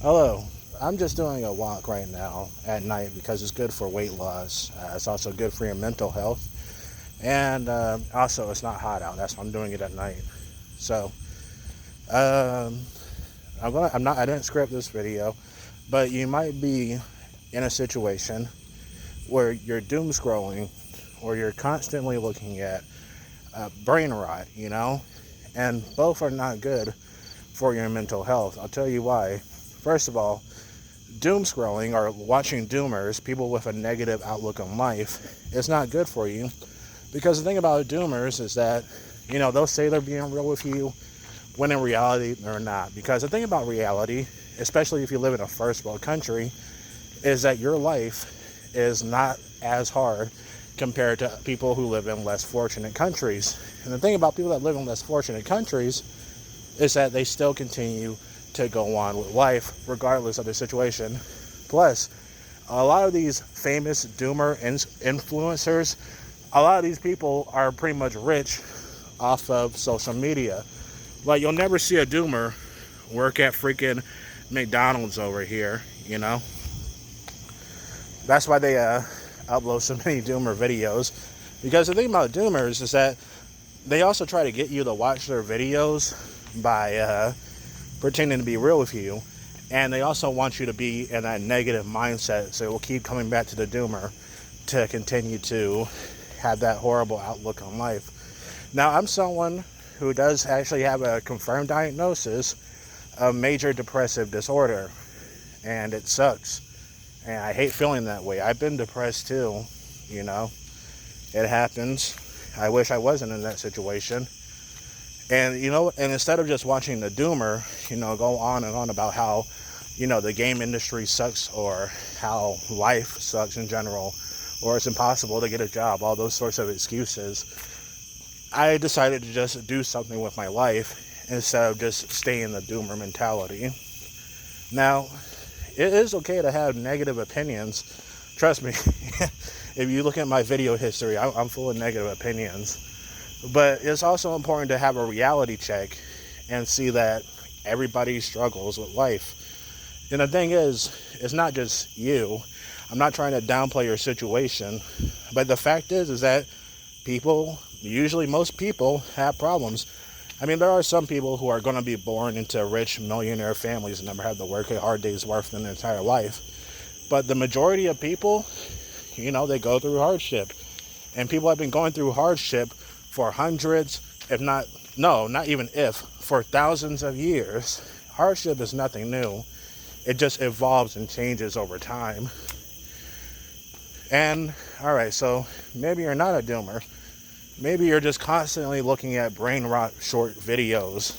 Hello. I'm just doing a walk right now at night because it's good for weight loss. It's also good for your mental health. And also, it's not hot out. That's why I'm doing it at night. So, um, I didn't script this video, but you might be in a situation where you're doom scrolling or you're constantly looking at brain rot, and both are not good for your mental health. I'll tell you why. First of all, doom scrolling or watching doomers, people with a negative outlook on life, is not good for you. Because the thing about doomers is that, they'll say they're being real with you when in reality they're not. Because the thing about reality, especially if you live in a first world country, is that your life is not as hard compared to people who live in less fortunate countries. And the thing about people that live in less fortunate countries is that they still continue to go on with life regardless of their situation. Plus, a lot of these famous doomer influencers, a lot of these people are pretty much rich off of social media. Like, you'll never see a doomer work at freaking McDonald's over here, That's why they upload so many doomer videos. Because the thing about doomers is that they also try to get you to watch their videos by pretending to be real with you. And they also want you to be in that negative mindset, so it will keep coming back to the doomer to continue to have that horrible outlook on life. Now, I'm someone who does actually have a confirmed diagnosis of major depressive disorder, and it sucks. And I hate feeling that way. I've been depressed too, It happens. I wish I wasn't in that situation. And, and instead of just watching the doomer, go on and on about how, the game industry sucks or how life sucks in general, or it's impossible to get a job, all those sorts of excuses, I decided to just do something with my life instead of just stay in the doomer mentality. Now, it is okay to have negative opinions. Trust me, if you look at my video history, I'm full of negative opinions. But it's also important to have a reality check and see that everybody struggles with life. And the thing is, it's not just you. I'm not trying to downplay your situation. But the fact is that usually most people have problems. I mean, there are some people who are going to be born into rich millionaire families and never have to work a hard day's work in their entire life. But the majority of people, they go through hardship. And people have been going through hardship for hundreds, for thousands of years. Hardship is nothing new. It just evolves and changes over time. And, alright, so maybe you're not a doomer. Maybe you're just constantly looking at brain rot short videos,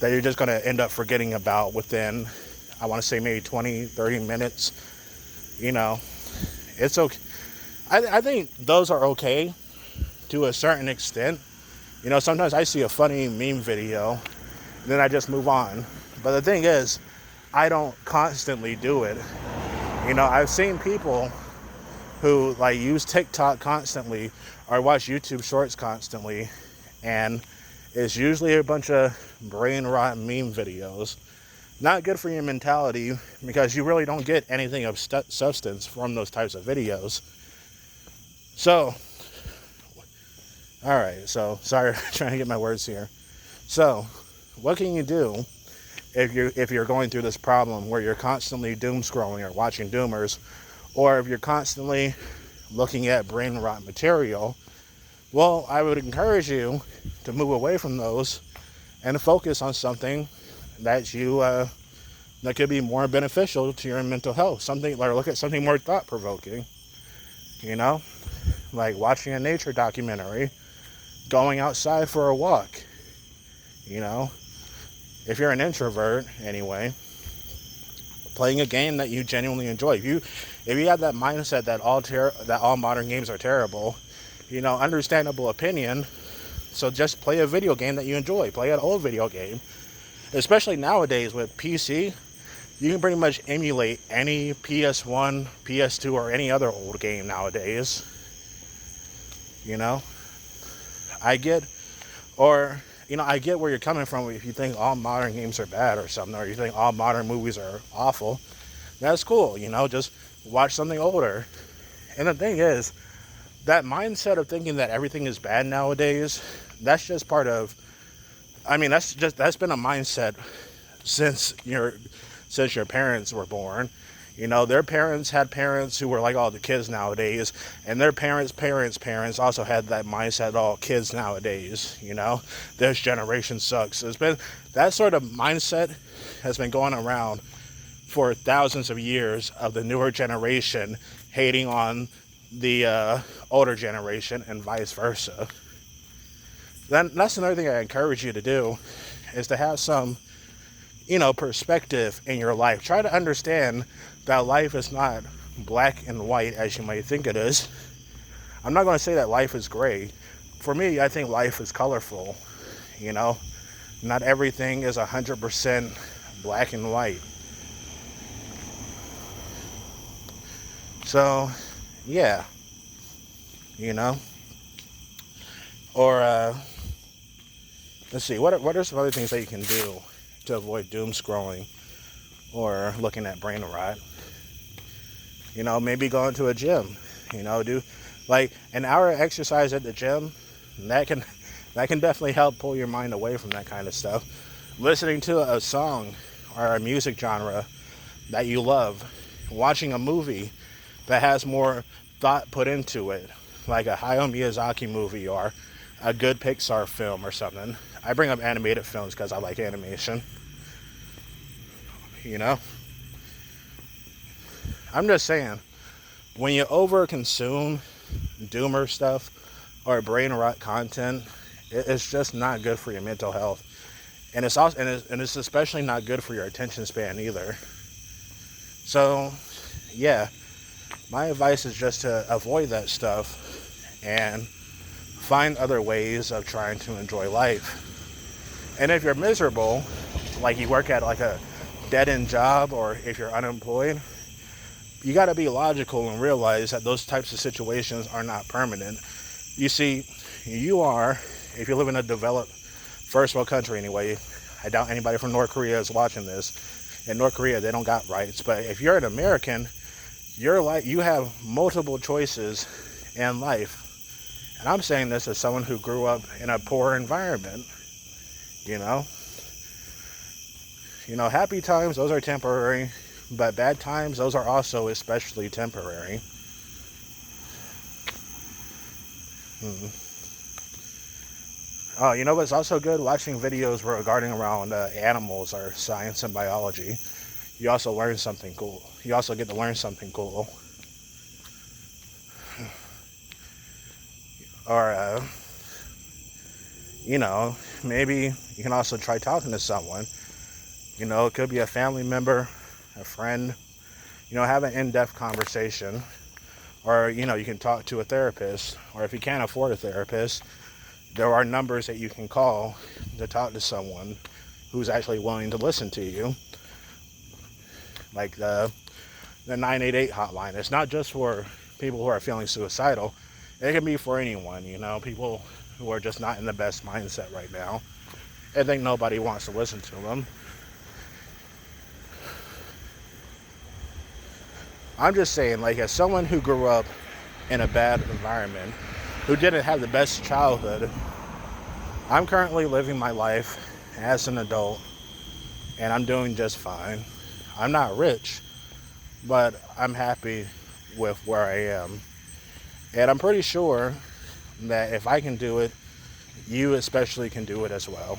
that you're just going to end up forgetting about within, I want to say maybe 20, 30 minutes. It's okay. I think those are okay to a certain extent. Sometimes I see a funny meme video, and then I just move on. But the thing is, I don't constantly do it. I've seen people who use TikTok constantly or watch YouTube shorts constantly, and it's usually a bunch of brain rot meme videos. Not good for your mentality because you really don't get anything of substance from those types of videos. So, alright, so sorry, trying to get my words here. So, what can you do if you're going through this problem where you're constantly doom scrolling or watching doomers, or if you're constantly looking at brain rot material? Well, I would encourage you to move away from those and focus on something that you that could be more beneficial to your mental health. Look at something more thought-provoking. Like watching a nature documentary, going outside for a walk. If you're an introvert, anyway, playing a game that you genuinely enjoy. If you have that mindset that all modern games are terrible, understandable opinion. So just play a video game that you enjoy. Play an old video game. Especially nowadays with PC, you can pretty much emulate any PS1, PS2, or any other old game nowadays. Or I get where you're coming from if you think all modern games are bad or something, or you think all modern movies are awful. That's cool, just watch something older. And the thing is, that mindset of thinking that everything is bad nowadays, that's just part of, that's been a mindset since your parents were born. Their parents had parents who were like all the kids nowadays, and their parents also had that mindset, all kids nowadays. This generation sucks. It's been that sort of mindset has been going around for thousands of years, of the newer generation hating on the older generation and vice versa. Then that's another thing I encourage you to do, is to have some perspective in your life. Try to understand that life is not black and white as you might think it is. I'm not going to say that life is gray. For me, I think life is colorful. Not everything is 100% black and white. So, yeah. Or, let's see, what are some other things that you can do to avoid doom scrolling or looking at brain rot? Maybe going to a gym, do like an hour of exercise at the gym. That can definitely help pull your mind away from that kind of stuff. Listening to a song or a music genre that you love. Watching a movie that has more thought put into it, like a Hayao Miyazaki movie or a good Pixar film or something. I bring up animated films because I like animation. I'm just saying, when you overconsume doomer stuff or brain rot content, it's just not good for your mental health, and it's especially not good for your attention span either. So, yeah, my advice is just to avoid that stuff and find other ways of trying to enjoy life. And if you're miserable, like you work at like a dead-end job, or if you're unemployed, you got to be logical and realize that those types of situations are not permanent. You see, if you live in a developed first world country anyway, I doubt anybody from North Korea is watching this. In North Korea, they don't got rights. But if you're an American, you have multiple choices in life. And I'm saying this as someone who grew up in a poor environment. Happy times, those are temporary, but bad times, those are also especially temporary. Oh, what's also good? Watching videos regarding around animals or science and biology. You also learn something cool. You also get to learn something cool. Or, maybe you can also try talking to someone. It could be a family member, a friend. Have an in-depth conversation. Or, you can talk to a therapist. Or if you can't afford a therapist, there are numbers that you can call to talk to someone who's actually willing to listen to you. Like the 988 hotline. It's not just for people who are feeling suicidal. It can be for anyone, people who are just not in the best mindset right now. I think nobody wants to listen to them. I'm just saying, like, as someone who grew up in a bad environment, who didn't have the best childhood, I'm currently living my life as an adult, and I'm doing just fine. I'm not rich, but I'm happy with where I am. And I'm pretty sure that if I can do it, you especially can do it as well.